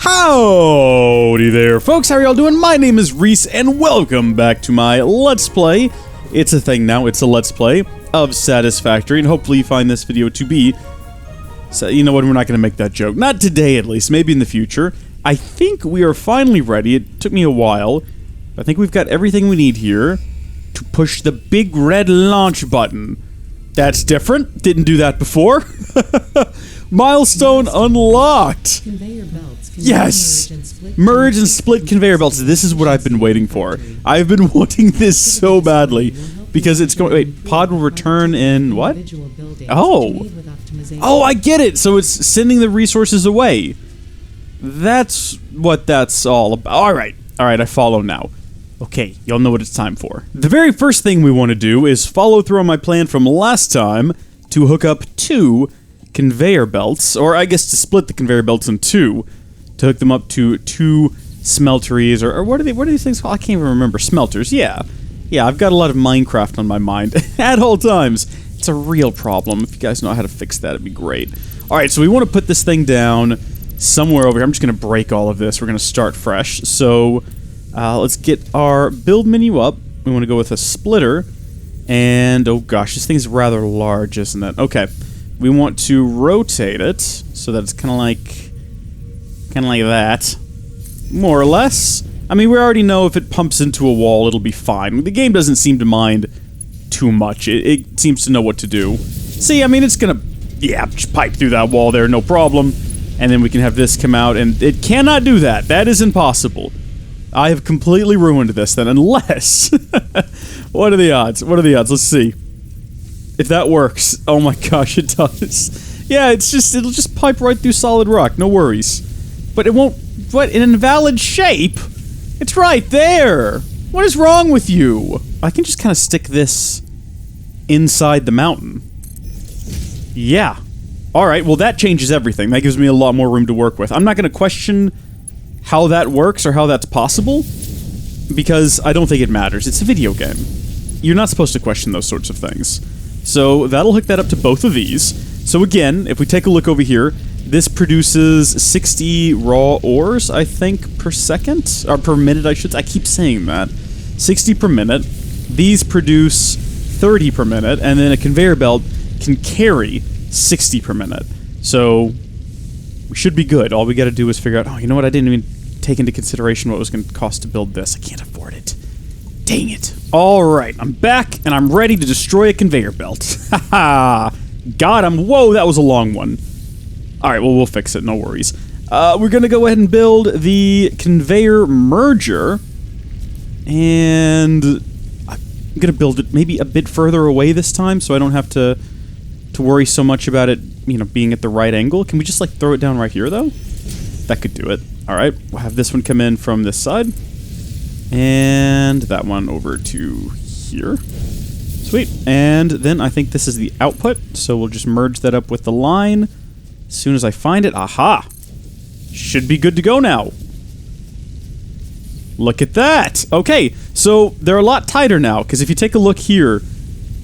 Howdy there, folks. How are y'all doing? My name is Rees, and welcome back to my Let's Play. It's a thing now. It's a Let's Play of Satisfactory, and hopefully you find this video to be... So, you know what? We're not going to make that joke. Not today, at least. Maybe in the future. I think we are finally ready. It took me a while. I think we've got everything we need here to push the big red launch button. That's different. Didn't do that before. Milestone unlocked. Conveyor belts. Yes! Merge and split conveyor belts. This is what I've been waiting for. I've been wanting this so badly. Because it's going... Wait, pod will return in... What? Oh! Oh, I get it! So it's sending the resources away. That's what that's all about. Alright. Alright, I follow now. Okay, y'all know what it's time for. The very first thing we want to do is follow through on my plan from last time to hook up two conveyor belts, or I guess to split the conveyor belts in two, to hook them up to two smelteries, or what are these things called? I can't even remember. Smelters, yeah. Yeah, I've got a lot of Minecraft on my mind at all times. It's a real problem. If you guys know how to fix that, it'd be great. Alright, so we want to put this thing down somewhere over here. I'm just going to break all of this. We're going to start fresh. So, let's get our build menu up. We want to go with a splitter. And, oh gosh, this thing's rather large, isn't it? Okay. We want to rotate it so that it's kind of like that. More or less. I mean, we already know if it pumps into a wall, it'll be fine. The game doesn't seem to mind too much. It seems to know what to do. See, I mean, it's gonna, yeah, just pipe through that wall there, no problem. And then we can have this come out, and it cannot do that. That is impossible. I have completely ruined this then, unless... What are the odds? What are the odds? Let's see. If that works. Oh my gosh, it does. Yeah, it'll just pipe right through solid rock, no worries. But it won't... What? In an invalid shape? It's right there! What is wrong with you? I can just kind of stick this inside the mountain. Yeah. Alright, well that changes everything. That gives me a lot more room to work with. I'm not going to question how that works or how that's possible, because I don't think it matters. It's a video game. You're not supposed to question those sorts of things. So that'll hook that up to both of these. So again, if we take a look over here, this produces 60 raw ores, I think, per second? Or per minute, I should say. I keep saying that. 60 per minute. These produce 30 per minute, and then a conveyor belt can carry 60 per minute. So we should be good. All we gotta do is figure out, oh, you know what? I didn't even take into consideration what it was going to cost to build this. I can't afford it. Dang it. Alright, I'm back, and I'm ready to destroy a conveyor belt. Haha! Got him. Whoa, that was a long one. Alright, well, we'll fix it, no worries. We're gonna go ahead and build the Conveyor Merger. And I'm gonna build it maybe a bit further away this time, so I don't have to worry so much about it, you know, being at the right angle. Can we just, like, throw it down right here, though? That could do it. Alright, we'll have this one come in from this side. And that one over to here. Sweet. And then I think this is the output, so we'll just merge that up with the line. As soon as I find it, aha! Should be good to go now. Look at that! Okay, so they're a lot tighter now, because if you take a look here...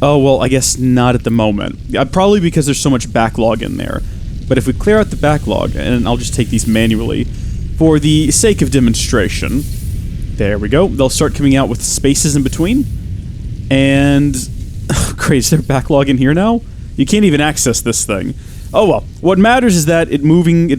Oh, well, I guess not at the moment. Probably because there's so much backlog in there. But if we clear out the backlog, and I'll just take these manually, for the sake of demonstration... There we go. They'll start coming out with spaces in between. And... Oh, great, is there backlog in here now? You can't even access this thing. Oh well. What matters is that it's moving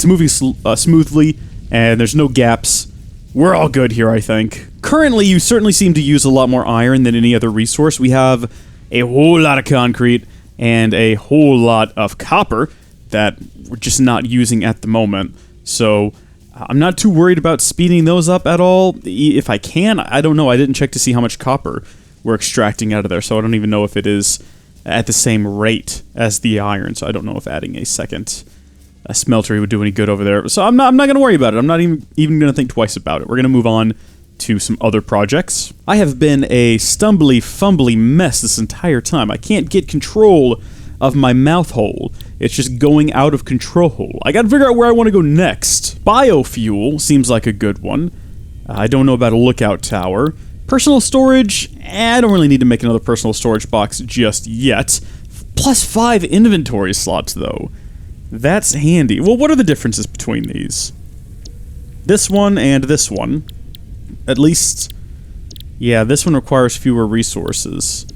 smoothly, and there's no gaps. We're all good here, I think. Currently, you certainly seem to use a lot more iron than any other resource. We have a whole lot of concrete and a whole lot of copper that we're just not using at the moment. So... I'm not too worried about speeding those up at all. If I can, I don't know. I didn't check to see how much copper we're extracting out of there, so I don't even know if it is at the same rate as the iron, so I don't know if adding a second smeltery would do any good over there. So I'm not going to worry about it. I'm not even going to think twice about it. We're going to move on to some other projects. I have been a stumbly, fumbly mess this entire time. I can't get control of my mouth hole. It's just going out of control. I gotta figure out where I want to go next. Biofuel seems like a good one. I don't know about a lookout tower. Personal storage? I don't really need to make another personal storage box just yet. Plus 5 inventory slots, though. That's handy. Well, what are the differences between these? this one and this one. At least, yeah, this one requires fewer resources.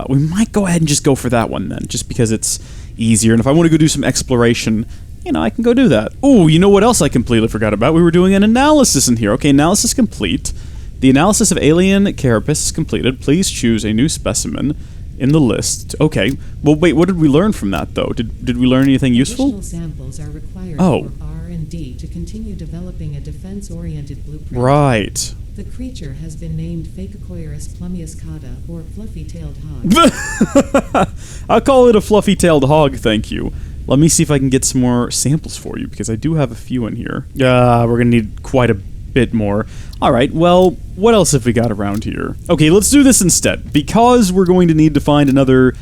We might go ahead and just go for that one then, just because it's easier. And if I want to go do some exploration, you know, I can go do that. Oh, you know what else I completely forgot about? We were doing an analysis in here. Okay, analysis complete. The analysis of alien carapace is completed. Please choose a new specimen in the list. Okay. Well, wait, what did we learn from that, though? Did we learn anything useful? Additional samples are required for R&D to continue developing a defense-oriented blueprint. Right. The creature has been named Phacocoirus plumiuscata, or fluffy-tailed hog. I'll call it a fluffy-tailed hog, thank you. Let me see if I can get some more samples for you, because I do have a few in here. We're going to need quite a bit more. Alright, well, what else have we got around here? Okay, let's do this instead. Because we're going to need to find another,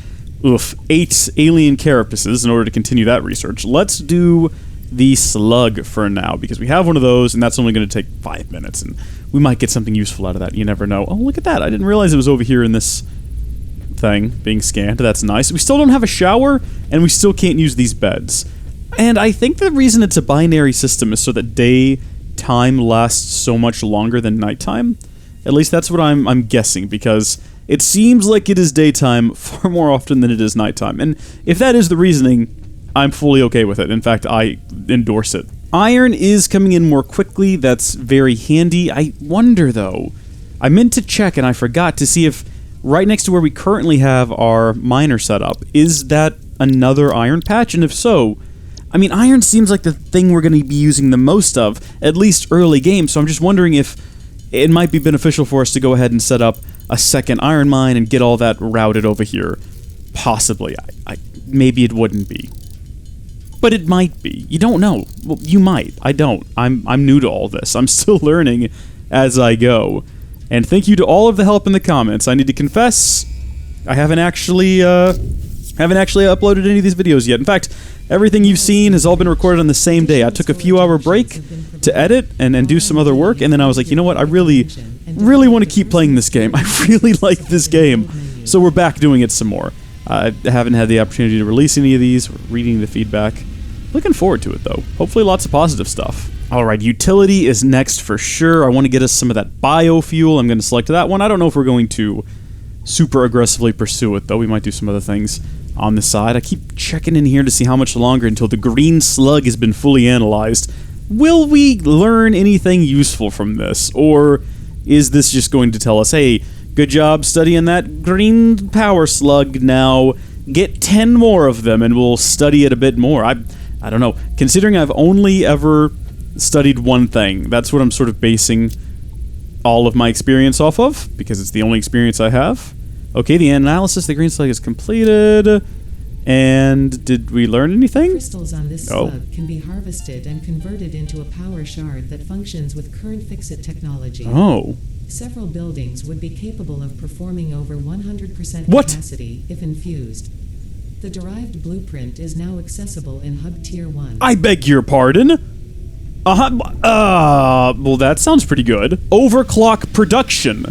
8 alien carapaces in order to continue that research. Let's do the slug for now, because we have one of those, and that's only going to take 5 minutes, and we might get something useful out of that. You never know. Oh, look at that. I didn't realize it was over here in this thing being scanned. That's nice. We still don't have a shower, and we still can't use these beds. And I think the reason it's a binary system is so that daytime lasts so much longer than nighttime. At least that's what I'm guessing, because it seems like it is daytime far more often than it is nighttime. And if that is the reasoning, I'm fully okay with it. In fact, I endorse it. Iron is coming in more quickly. That's very handy. I wonder, though, I meant to check and I forgot to see if right next to where we currently have our miner set up, is that another iron patch? And if so, I mean, iron seems like the thing we're going to be using the most of, at least early game, so I'm just wondering if it might be beneficial for us to go ahead and set up a second iron mine and get all that routed over here. Possibly. Maybe it wouldn't be. But it might be. You don't know. Well, you might. I don't. I'm new to all this. I'm still learning as I go. And thank you to all of the help in the comments. I need to confess, I haven't actually uploaded any of these videos yet. In fact, everything you've seen has all been recorded on the same day. I took a few-hour break to edit and do some other work, and then I was like, you know what? I really want to keep playing this game. I really like this game. So we're back doing it some more. I haven't had the opportunity to release any of these, reading the feedback. Looking forward to it, though. Hopefully lots of positive stuff. Alright, utility is next for sure. I want to get us some of that biofuel. I'm going to select that one. I don't know if we're going to super aggressively pursue it, though. We might do some other things on the side. I keep checking in here to see how much longer until the green slug has been fully analyzed. Will we learn anything useful from this? Or is this just going to tell us, hey, good job studying that green power slug, now get 10 more of them and we'll study it a bit more. I don't know. Considering I've only ever studied one thing, that's what I'm sort of basing all of my experience off of, because it's the only experience I have. Okay, the analysis of the green slug is completed. And did we learn anything? Crystals on this slug can be harvested and converted into a power shard that functions with current fix-it technology. Oh. Several buildings would be capable of performing over 100% What? capacity if infused. The derived blueprint is now accessible in Hub Tier 1. I beg your pardon? Well, that sounds pretty good. Overclock production.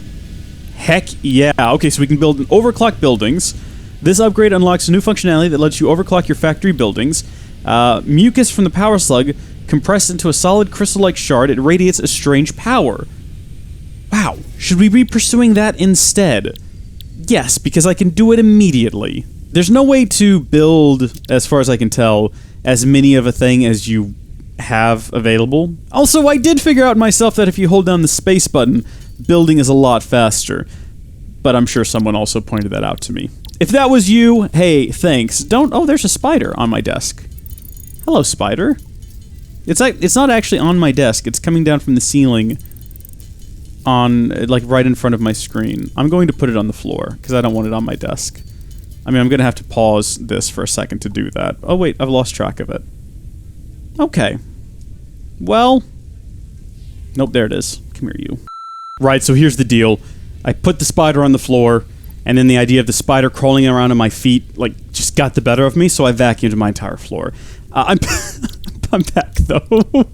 Heck yeah. Okay, so we can build overclock buildings. This upgrade unlocks a new functionality that lets you overclock your factory buildings. Mucus from the power slug compressed into a solid crystal-like shard. It radiates a strange power. Wow. Should we be pursuing that instead? Yes, because I can do it immediately. There's no way to build, as far as I can tell, as many of a thing as you have available. Also, I did figure out myself that if you hold down the space button, building is a lot faster. But I'm sure someone also pointed that out to me. If that was you, hey, thanks. Oh, there's a spider on my desk. Hello, spider. It's not actually on my desk. It's coming down from the ceiling on, like, right in front of my screen. I'm going to put it on the floor, because I don't want it on my desk. I mean, I'm going to have to pause this for a second to do that. Oh, wait, I've lost track of it. Okay. Well. Nope, there it is. Come here, you. Right, so here's the deal. I put the spider on the floor, and then the idea of the spider crawling around on my feet, like, just got the better of me, so I vacuumed my entire floor. I'm back, though.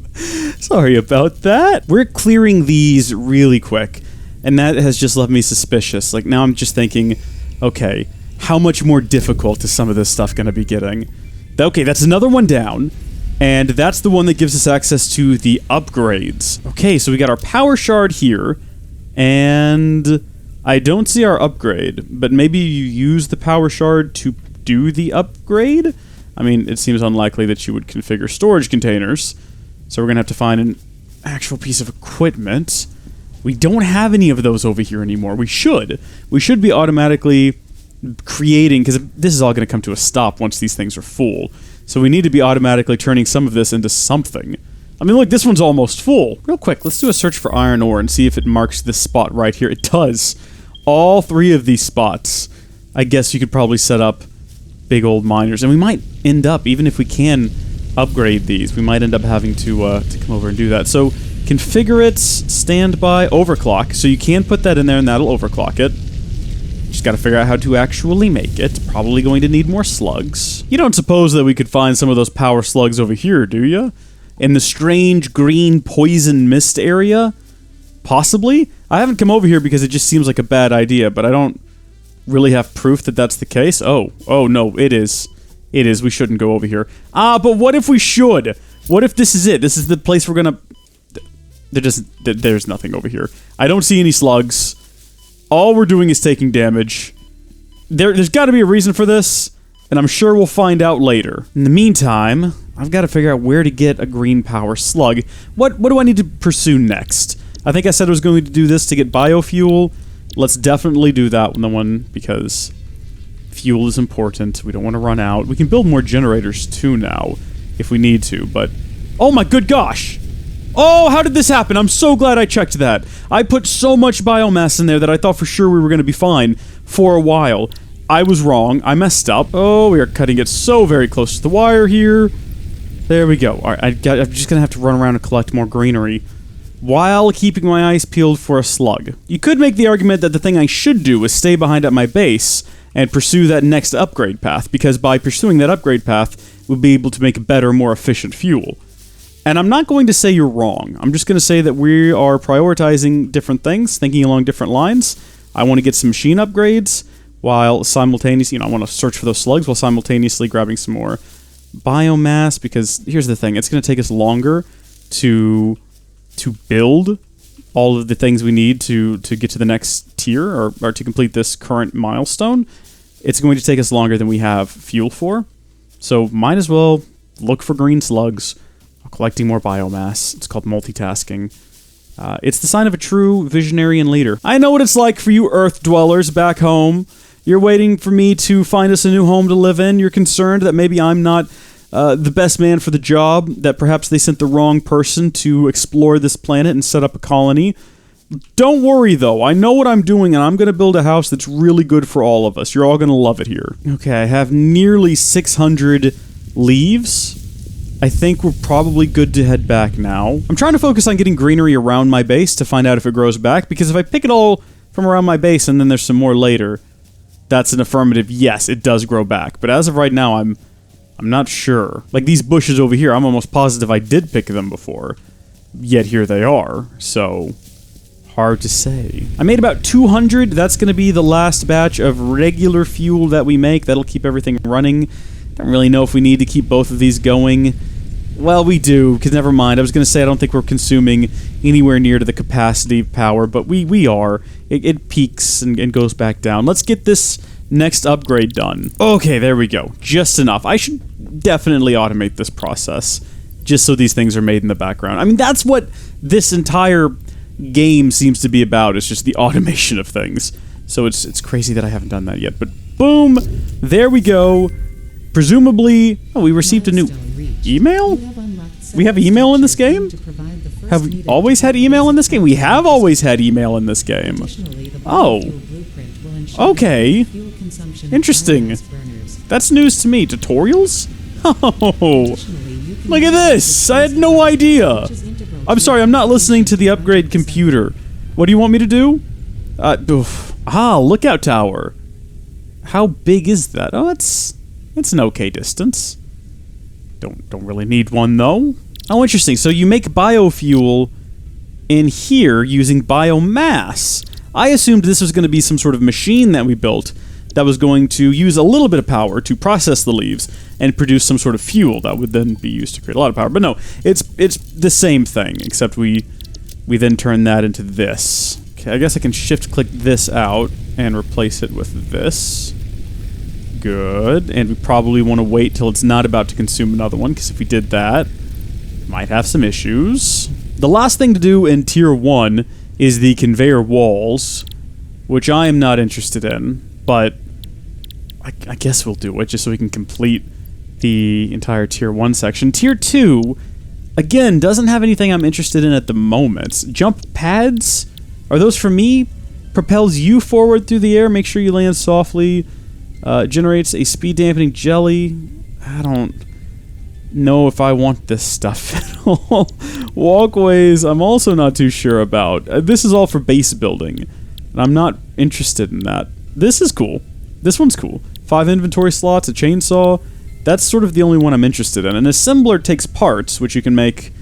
Sorry about that. We're clearing these really quick, and that has just left me suspicious. Like, now I'm just thinking, okay, how much more difficult is some of this stuff going to be getting? Okay, that's another one down. And that's the one that gives us access to the upgrades. Okay, so we got our power shard here, and I don't see our upgrade, but maybe you use the power shard to do the upgrade? I mean, it seems unlikely that you would configure storage containers, so we're going to have to find an actual piece of equipment. We don't have any of those over here anymore. We should. We should be automatically creating, because this is all going to come to a stop once these things are full. So we need to be automatically turning some of this into something. I mean, look, this one's almost full. Real quick, let's do a search for iron ore and see if it marks this spot right here. It does. All 3 of these spots. I guess you could probably set up big old miners. And we might end up, even if we can upgrade these, we might end up having to come over and do that. So, configure it, standby, overclock. So you can put that in there and that'll overclock it. Just gotta figure out how to actually make it. Probably going to need more slugs. You don't suppose that we could find some of those power slugs over here, do you? In the strange green poison mist area? Possibly? I haven't come over here because it just seems like a bad idea, but I don't really have proof that that's the case. Oh no, it is. It is. We shouldn't go over here. But what if we should? What if this is it? This is the place we're gonna... There's nothing over here. I don't see any slugs. All we're doing is taking damage. There's got to be a reason for this, and I'm sure we'll find out later. In the meantime, I've got to figure out where to get a green power slug. What do I need to pursue next? I think I said I was going to do this to get biofuel. Let's definitely do that one, because fuel is important. We don't want to run out. We can build more generators too now, if we need to, but... Oh my good gosh! Oh, how did this happen? I'm so glad I checked that. I put so much biomass in there that I thought for sure we were going to be fine for a while. I was wrong. I messed up. Oh, we are cutting it so very close to the wire here. There we go. All right, I'm just going to have to run around and collect more greenery while keeping my eyes peeled for a slug. You could make the argument that the thing I should do is stay behind at my base and pursue that next upgrade path, because by pursuing that upgrade path, we'll be able to make better, more efficient fuel. And I'm not going to say you're wrong. I'm just going to say that we are prioritizing different things, thinking along different lines. I want to get some machine upgrades while simultaneously, I want to search for those slugs while simultaneously grabbing some more biomass, because here's the thing, it's going to take us longer to build all of the things we need to get to the next tier, or to complete this current milestone. It's going to take us longer than we have fuel for. So might as well look for green slugs. Collecting more biomass. It's called multitasking. It's the sign of a true visionary and leader. I know what it's like for you Earth dwellers back home. You're waiting for me to find us a new home to live in. You're concerned that maybe I'm not the best man for the job, that perhaps they sent the wrong person to explore this planet and set up a colony. Don't worry, though. I know what I'm doing, and I'm going to build a house that's really good for all of us. You're all going to love it here. Okay, I have nearly 600 leaves. I think we're probably good to head back now. I'm trying to focus on getting greenery around my base to find out if it grows back, because if I pick it all from around my base and then there's some more later, that's an affirmative yes, it does grow back. But as of right now, I'm not sure. Like these bushes over here, I'm almost positive I did pick them before, yet here they are, so hard to say. I made about 200. That's going to be the last batch of regular fuel that we make. That'll keep everything running. Don't really know if we need to keep both of these going. Well, we do, because never mind. I was going to say I don't think we're consuming anywhere near to the capacity of power, but we are. It peaks and goes back down. Let's get this next upgrade done. Okay, there we go. Just enough. I should definitely automate this process, just so these things are made in the background. I mean, that's what this entire game seems to be about, is just the automation of things. So it's crazy that I haven't done that yet, but boom, there we go. Presumably, we received a new email? We have email in this game? Have we always had email in this game? We have always had email in this game. Oh. Okay. Interesting. That's news to me. Tutorials? Oh. Look at this! I had no idea! I'm sorry, I'm not listening to the upgrade computer. What do you want me to do? Lookout tower. How big is that? Oh, it's an okay distance. Don't really need one, though. Oh, interesting. So you make biofuel in here using biomass. I assumed this was going to be some sort of machine that we built that was going to use a little bit of power to process the leaves and produce some sort of fuel that would then be used to create a lot of power. But no, it's the same thing, except we then turn that into this. Okay, I guess I can shift-click this out and replace it with this. Good. And we probably want to wait till it's not about to consume another one, because if we did that, might have some issues. The last thing to do in Tier 1 is the conveyor walls, which I am not interested in, but I guess we'll do it just so we can complete the entire Tier 1 section. Tier 2, again, doesn't have anything I'm interested in at the moment. Jump pads, are those for me? Propels you forward through the air, make sure you land softly. Generates a speed dampening jelly. I don't know if I want this stuff at all. Walkways, I'm also not too sure about. This is all for base building, and I'm not interested in that. This is cool. This one's cool. 5 inventory slots, a chainsaw. That's sort of the only one I'm interested in. An assembler takes parts, which you can make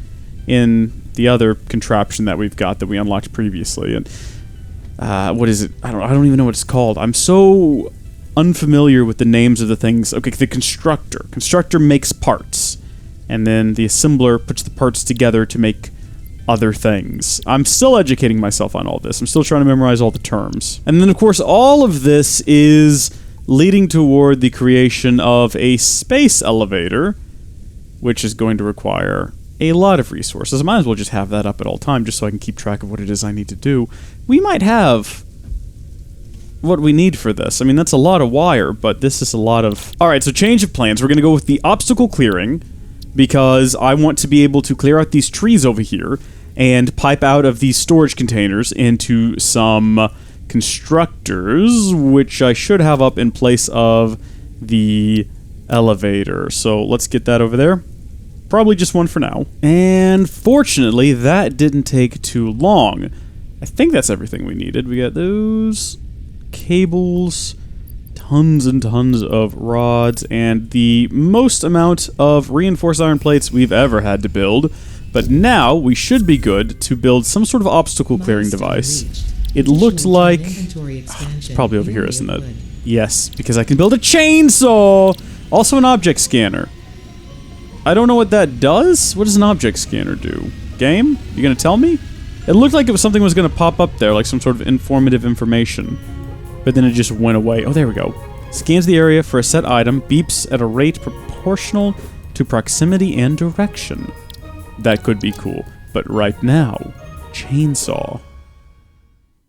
in the other contraption that we've got that we unlocked previously. And what is it? I don't even know what it's called. I'm so unfamiliar with the names of the things. Okay, the constructor. Constructor makes parts, and then the assembler puts the parts together to make other things. I'm still educating myself on all this. I'm still trying to memorize all the terms. And then, of course, all of this is leading toward the creation of a space elevator, which is going to require a lot of resources. I might as well just have that up at all times just so I can keep track of what it is I need to do. We might have what we need for this. I mean, that's a lot of wire, but this is a lot of... Alright, so change of plans. We're going to go with the obstacle clearing, because I want to be able to clear out these trees over here and pipe out of these storage containers into some constructors, which I should have up in place of the elevator. So let's get that over there. Probably just one for now. And fortunately, that didn't take too long. I think that's everything we needed. We got those cables, tons and tons of rods, and the most amount of reinforced iron plates we've ever had to build. But now we should be good to build some sort of obstacle clearing device. It looked like... it's probably over here, isn't it? Yes, because I can build a chainsaw! Also an object scanner. I don't know what that does. What does an object scanner do? Game? You gonna tell me? It looked like it was something was gonna pop up there, like some sort of informative information. But then it just went away. Oh, there we go. Scans the area for a set item, beeps at a rate proportional to proximity and direction. That could be cool. But right now, chainsaw.